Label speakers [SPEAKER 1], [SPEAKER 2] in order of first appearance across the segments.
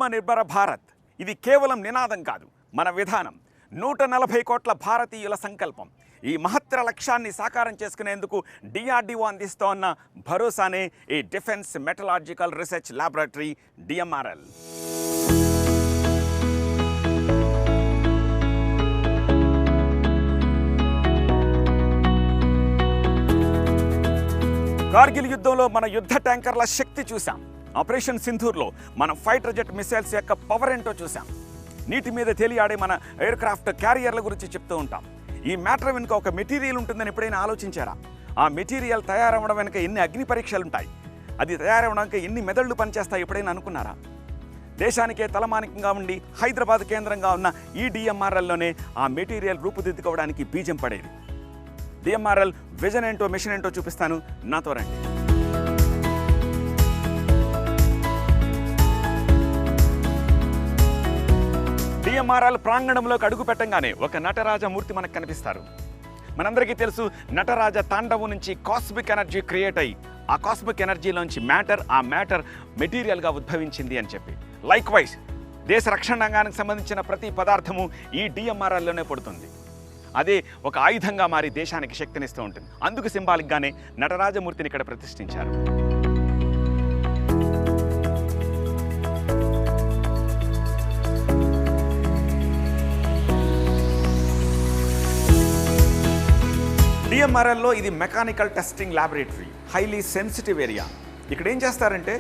[SPEAKER 1] ఆత్మనిర్భర భారత్ ఇది కేవలం నినాదం కాదు, మన విధానం. 140 కోట్ల భారతీయుల సంకల్పం. ఈ మహత్తర లక్ష్యాన్ని సాకారం చేసుకునేందుకు DRDO అందిస్తోన్న భరోసానే ఈ defence మెటలాజికల్ research laboratory DMRL. Kargil యుద్ధంలో మన యుద్ధ ట్యాంకర్ల శక్తి చూసాం. ఆపరేషన్ సింధూర్లో మన ఫైటర్ జెట్ మిసైల్స్ యొక్క పవర్ ఏంటో చూసాం. నీటి మీద తేలియాడే మన ఎయిర్ క్రాఫ్ట్ క్యారియర్ల గురించి చెప్తూ ఉంటాం. ఈ మ్యాటర్ వెనుక ఒక మెటీరియల్ ఉంటుందని ఎప్పుడైనా ఆలోచించారా? ఆ మెటీరియల్ తయారవడం వెనుక ఎన్ని అగ్ని పరీక్షలు ఉంటాయి, అది తయారవడానికి ఎన్ని మెదళ్లు పనిచేస్తాయి ఎప్పుడైనా అనుకున్నారా? దేశానికే తలమానికంగా ఉండి హైదరాబాద్ కేంద్రంగా ఉన్న ఈ DMRLలోనే ఆ మెటీరియల్ రూపుదిద్దుకోవడానికి బీజం పడేది. DMRL విజన్ ఏంటో మిషన్ ఏంటో చూపిస్తాను, నాతో రండి. DMRL ప్రాంగణంలోకి అడుగు పెట్టంగానే ఒక నటరాజమూర్తి మనకు కనిపిస్తారు. మనందరికీ తెలుసు, నటరాజ తాండవం నుంచి కాస్మిక్ ఎనర్జీ క్రియేట్ అయ్యి ఆ కాస్మిక్ ఎనర్జీలోంచి ఆ మ్యాటర్ మెటీరియల్గా ఉద్భవించింది అని చెప్పి. లైక్ వైజ్ దేశ రక్షణ రంగానికి సంబంధించిన ప్రతి పదార్థము ఈ DMRLలోనే పడుతుంది. అదే ఒక ఆయుధంగా మారి దేశానికి శక్తినిస్తూ ఉంటుంది. అందుకు సింబాలిక్గానే నటరాజమూర్తిని ఇక్కడ ప్రతిష్ఠించారు. DMRLలో ఇది mechanical testing laboratory, highly sensitive area. ఇక్కడ ఏం చేస్తారంటే,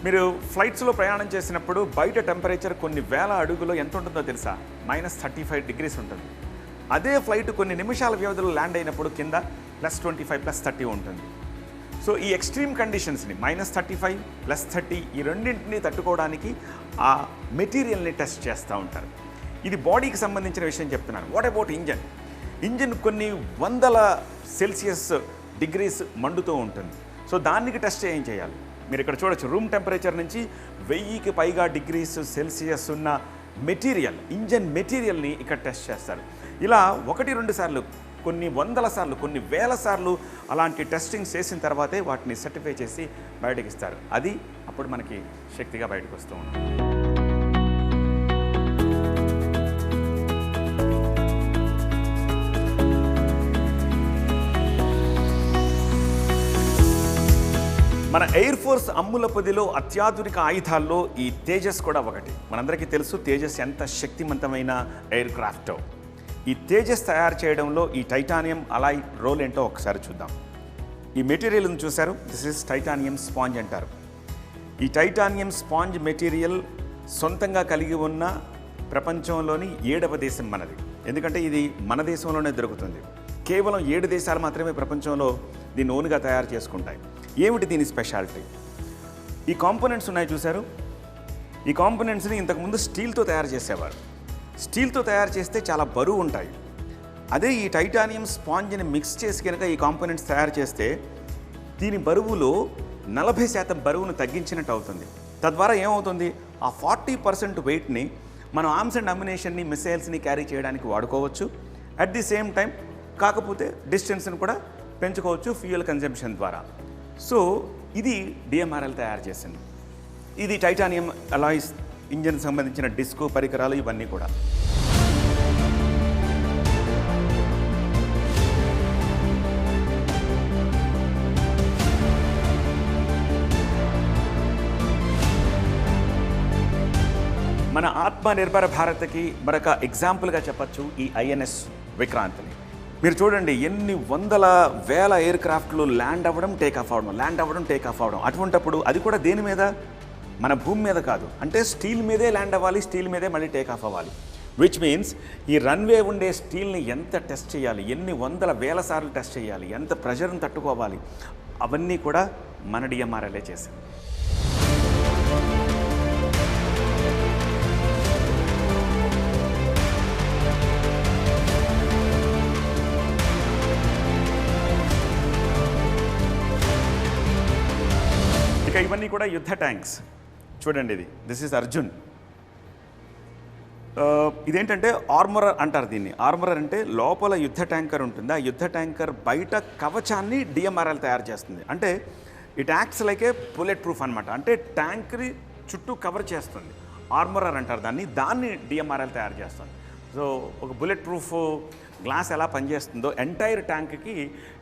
[SPEAKER 1] మీరు ఫ్లైట్స్లో ప్రయాణం చేసినప్పుడు బయట టెంపరేచర్ కొన్ని వేల అడుగులో ఎంత ఉంటుందో తెలుసా? -35 degrees ఉంటుంది. అదే ఫ్లైట్ కొన్ని నిమిషాల వ్యవధిలో ల్యాండ్ అయినప్పుడు కింద +25 +30 ఉంటుంది. సో ఈ ఎక్స్ట్రీమ్ కండిషన్స్ని -35 +30 ఈ రెండింటిని తట్టుకోవడానికి ఆ మెటీరియల్ని టెస్ట్ చేస్తూ ఉంటారు. ఇది బాడీకి సంబంధించిన విషయం చెప్తున్నాను. వాట్ అబౌట్ ఇంజన్ కొన్ని 100 degrees మండుతూ ఉంటుంది. సో దానికి టెస్ట్ ఏం చేయాలి? మీరు ఇక్కడ చూడొచ్చు, రూమ్ టెంపరేచర్ నుంచి 1000కి పైగా degrees Celsius ఉన్న ఇంజన్ మెటీరియల్ని ఇక్కడ టెస్ట్ చేస్తారు. ఇలా 1-2 సార్లు, కొన్ని 100 సార్లు, కొన్ని 1000 సార్లు అలాంటి టెస్టింగ్ చేసిన తర్వాతే వాటిని సర్టిఫై చేసి బయటకి ఇస్తారు. అది అప్పుడు మనకి శక్తిగా బయటకు వస్తూ ఉంటుంది. మన ఎయిర్ ఫోర్స్ అమ్ముల పొదిలో అత్యాధునిక ఆయుధాల్లో ఈ తేజస్ కూడా ఒకటి. మనందరికీ తెలుసు తేజస్ ఎంత శక్తివంతమైన ఎయిర్ క్రాఫ్టో. ఈ తేజస్ తయారు చేయడంలో ఈ టైటానియం అలాయ్ రోల్ ఏంటో ఒకసారి చూద్దాం. ఈ మెటీరియల్ని చూశారు, దిస్ ఇస్ టైటానియం స్పాంజ్ అంటారు. ఈ టైటానియం స్పాంజ్ మెటీరియల్ సొంతంగా కలిగి ఉన్న ప్రపంచంలోని 7వ దేశం మనది. ఎందుకంటే ఇది మన దేశంలోనే దొరుకుతుంది. కేవలం 7 దేశాలు మాత్రమే ప్రపంచంలో దీన్ని ఓన్గా తయారు చేసుకుంటాయి. ఏమిటి దీని స్పెషాలిటీ? ఈ కాంపోనెంట్స్ ఉన్నాయి చూశారు, ఈ కాంపోనెంట్స్ని ఇంతకుముందు స్టీల్తో తయారు చేసేవారు. స్టీల్తో తయారు చేస్తే చాలా బరువు ఉంటాయి. అదే ఈ టైటానియం స్పాంజ్ని మిక్స్ చేసి కనుక ఈ కాంపోనెంట్స్ తయారు చేస్తే దీని బరువులో 40% బరువును తగ్గించినట్టు అవుతుంది. తద్వారా ఏమవుతుంది, ఆ 40% వెయిట్ని మనం ఆర్మ్స్ అండ్ అమ్యునేషన్ని, మిసైల్స్ని క్యారీ చేయడానికి వాడుకోవచ్చు. అట్ ది సేమ్ టైం కాకపోతే డిస్టెన్స్ని కూడా పెంచుకోవచ్చు ఫ్యూయల్ కన్జంప్షన్ ద్వారా. సో ఇది DMRL తయారు చేసింది. ఇది టైటానియం అలాయ్స్ ఇంజన్ సంబంధించిన డిస్కో పరికరాలు ఇవన్నీ కూడా. మన ఆత్మనిర్భర భారత్కి మరొక ఎగ్జాంపుల్గా చెప్పచ్చు ఈ INS విక్రాంత్ని. మీరు చూడండి, ఎన్ని వందల వేల ఎయిర్ క్రాఫ్ట్లు ల్యాండ్ అవ్వడం, టేక్ ఆఫ్ అవ్వడం. అటువంటప్పుడు అది కూడా దేని మీద? మన భూమి మీద కాదు. అంటే స్టీల్ మీదే ల్యాండ్ అవ్వాలి, స్టీల్ మీదే మళ్ళీ టేక్ ఆఫ్ అవ్వాలి. విచ్ మీన్స్ ఈ రన్వే ఉండే స్టీల్ని ఎంత టెస్ట్ చేయాలి, ఎన్ని వందల వేల సార్లు టెస్ట్ చేయాలి, ఎంత ప్రెషర్ని తట్టుకోవాలి, అవన్నీ కూడా మన DMRLే చేసింది. ఇక ఇవన్నీ కూడా యుద్ధ ట్యాంక్స్. చూడండి, దిస్ ఈజ్ అర్జున్. ఇదేంటంటే ఆర్మరర్ అంటారు దీన్ని. ఆర్మరర్ అంటే లోపల యుద్ధ ట్యాంకర్ ఉంటుంది, ఆ యుద్ధ ట్యాంకర్ బయట కవచాన్ని DMRL తయారు చేస్తుంది. అంటే it acts like A bullet proof అనమాట. అంటే ట్యాంక్ని చుట్టూ కవర్ చేస్తుంది. ఆర్మరర్ అంటారు దాన్ని డిఎంఆర్ఎల్ తయారు చేస్తుంది. సో ఒక బుల్లెట్ ప్రూఫ్ గ్లాస్ ఎలా పనిచేస్తుందో ఎంటైర్ ట్యాంక్కి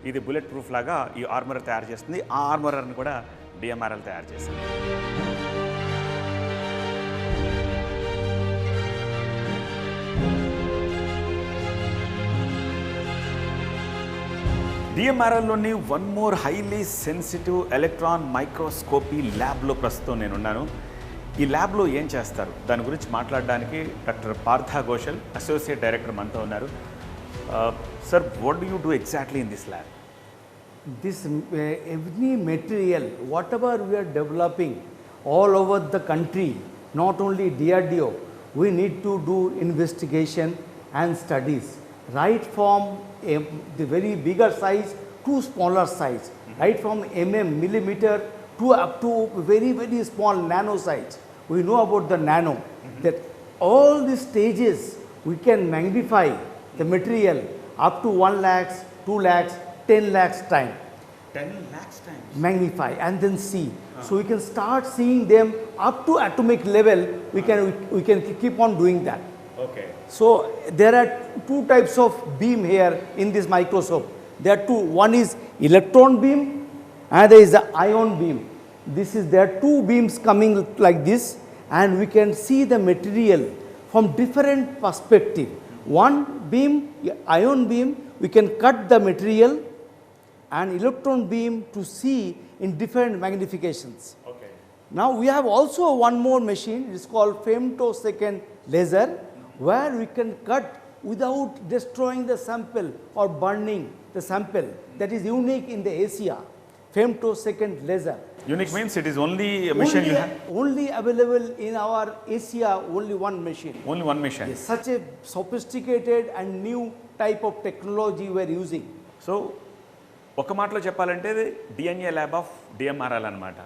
[SPEAKER 1] ఇది బుల్లెట్ ప్రూఫ్ లాగా ఈ ఆర్మరర్ తయారు చేస్తుంది. ఆ ఆర్మరర్ని కూడా డిఎంఆర్ఎల్ తయారు చేస్తుంది. డిఎంఆర్ఎల్లోని one more highly sensitive electron microscopy ల్యాబ్లో ప్రస్తుతం నేనున్నాను. ఈ ల్యాబ్లో ఏం చేస్తారు దాని గురించి మాట్లాడడానికి doctor Partha Ghoshal, associate director మనతో ఉన్నారు. Sir, what do you do exactly in this lab?
[SPEAKER 2] This every material, whatever we are developing all over the country, not only DRDO, we need to do investigation and studies, right from the very bigger size to smaller size, right from millimeter to up to very, very small nano size. We know about the nano, that all these stages we can magnify the material up to 1 lakh, 2 lakhs, 10 lakhs time.
[SPEAKER 1] 10 lakhs times.
[SPEAKER 2] Magnify and then see. So we can start seeing them up to atomic level. We can keep on doing that.
[SPEAKER 1] Okay.
[SPEAKER 2] So there are two types of beam here in this microscope. There are two. One is electron beam, and there is the ion beam. There are two beams coming like this, and we can see the material from different perspective. One beam, ion beam, we can cut the material, and electron beam to see in different magnifications.
[SPEAKER 1] Okay.
[SPEAKER 2] Now we have also one more machine. It is called femtosecond laser, where we can cut without destroying the sample or burning the sample. That is unique in the Asia. Femtosecond laser.
[SPEAKER 1] Unique means it is only a machine you have?
[SPEAKER 2] Only available in our Asia, only one machine.
[SPEAKER 1] Only one machine.
[SPEAKER 2] Yes, such a sophisticated and new type of technology we are using.
[SPEAKER 1] So ఒక మాటలో చెప్పాలంటే ఇది DNA lab of DMRL అనమాట.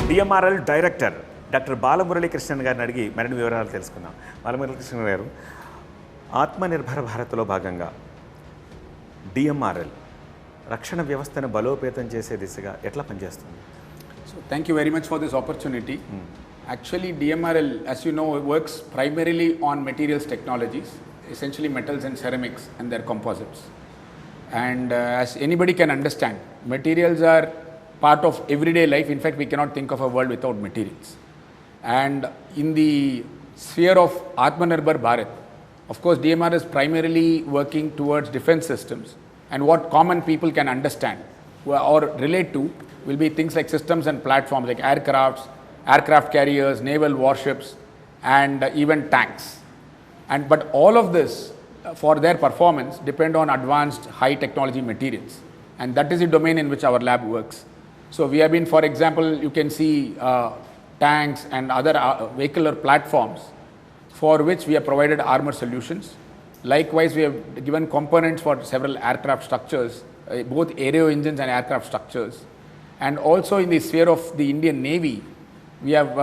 [SPEAKER 1] DMRL director doctor బాలమురళీకృష్ణన్ గారిని అడిగి మరిన్ని వివరాలు తెలుసుకుందాం. బాలమురళీకృష్ణన్ గారు, ఆత్మనిర్భర భారత్లో భాగంగా డిఎంఆర్ఎల్ రక్షణ వ్యవస్థను బలోపేతం చేసే దిశగా ఎట్లా పనిచేస్తుంది?
[SPEAKER 3] So thank you very much for this opportunity. Actually, DMRL, as you know, works primarily on materials technologies, essentially metals and ceramics and their composites. And as anybody can understand, materials are part of everyday life. In fact, we cannot think of a world without materials. And in the sphere of Atmanirbhar Bharat, of course, DMR is primarily working towards defense systems, and what common people can understand or relate to will be things like systems and platforms like aircrafts, aircraft carriers, naval warships, and even tanks. But all of this, for their performance, depend on advanced high technology materials, and that is the domain in which our lab works. So we have been, for example, you can see tanks and other vehicular platforms for which we have provided armor solutions. Likewise, we have given components for several aircraft structures, both aero engines and aircraft structures. And also in the sphere of the Indian Navy, we have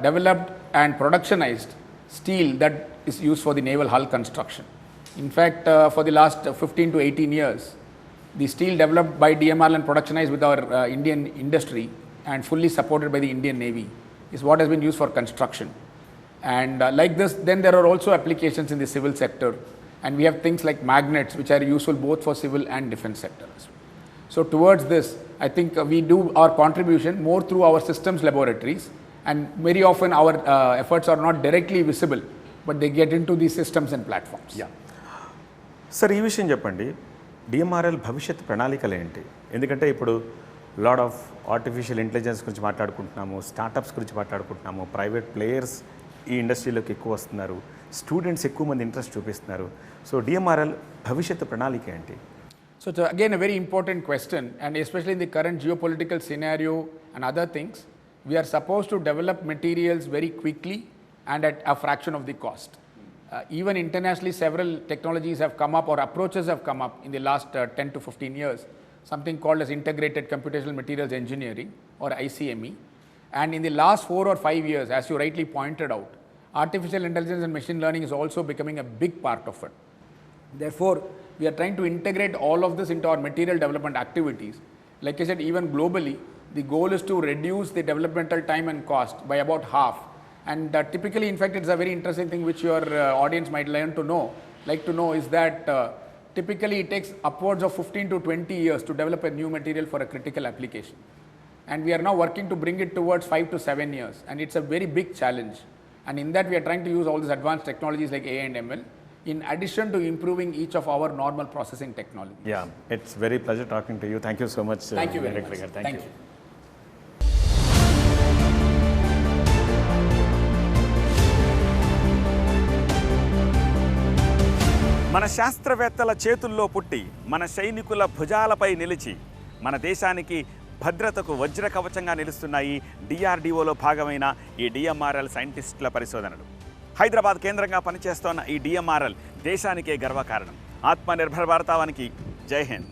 [SPEAKER 3] developed and productionized steel that is used for the naval hull construction. In fact, for the last 15 to 18 years, the steel developed by DMRL and productionized with our Indian industry and fully supported by the Indian Navy is what has been used for construction. And like this, then there are also applications in the civil sector, and we have things like magnets which are useful both for civil and defense sectors. So towards this, I think we do our contribution more through our systems laboratories, and very often our efforts are not directly visible, but they get into the systems and platforms.
[SPEAKER 1] Yeah. Sir, ఈ విషయం చెప్పండి, DMRL భవిష్యత్ ప్రణాళికలు ఏంటి? ఎందుకంటే ఇప్పుడు lot of artificial intelligence గురించి మాట్లాడుకుంటున్నాము, startups గురించి మాట్లాడుకుంటున్నాము, ప్రైవేట్ ప్లేయర్స్ ఈ ఇండస్ట్రీలోకి ఎక్కువ వస్తున్నారు, స్టూడెంట్స్ ఎక్కువ మంది ఇంట్రెస్ట్ చూపిస్తున్నారు. సో డిఎంఆర్ఎల్ భవిష్యత్తు ప్రణాళిక ఏంటి?
[SPEAKER 3] So it's again a very important question, and especially in the current geopolitical scenario and other things, we are supposed to develop materials very quickly and at a fraction of the cost. Even internationally, several technologies have come up or approaches have come up in the last 10 to 15 years, something called as integrated computational materials engineering or ICME. And in the last 4 or 5 years, as you rightly pointed out, artificial intelligence and machine learning is also becoming a big part of it. Therefore, we are trying to integrate all of this into our material development activities. Like I said, even globally, the goal is to reduce the developmental time and cost by about half. And typically, in fact, it's a very interesting thing which your audience might like to know is that typically it takes upwards of 15 to 20 years to develop a new material for a critical application. And we are now working to bring it towards 5 to 7 years. And it's a very big challenge. And in that, we are trying to use all these advanced technologies like AI and ML, in addition to improving each of our normal processing technologies.
[SPEAKER 1] Yeah, it's very pleasure talking to you. Thank you so much.
[SPEAKER 3] Thank you very much.
[SPEAKER 1] Thank you. మన శాస్త్రవేత్తల చేతుల్లో పుట్టి మన సైనికుల భుజాలపై నిలిచి మన దేశానికి భద్రతకు వజ్రకవచంగా నిలుస్తున్నాయి డిఆర్డిఓలో భాగమైన ఈ డిఎంఆర్ఎల్ సైంటిస్టుల పరిశోధనలు. హైదరాబాద్ కేంద్రంగా పనిచేస్తోన్న ఈ డిఎంఆర్ఎల్ దేశానికే గర్వకారణం. ఆత్మనిర్భర్ భారతానికి జై హింద్.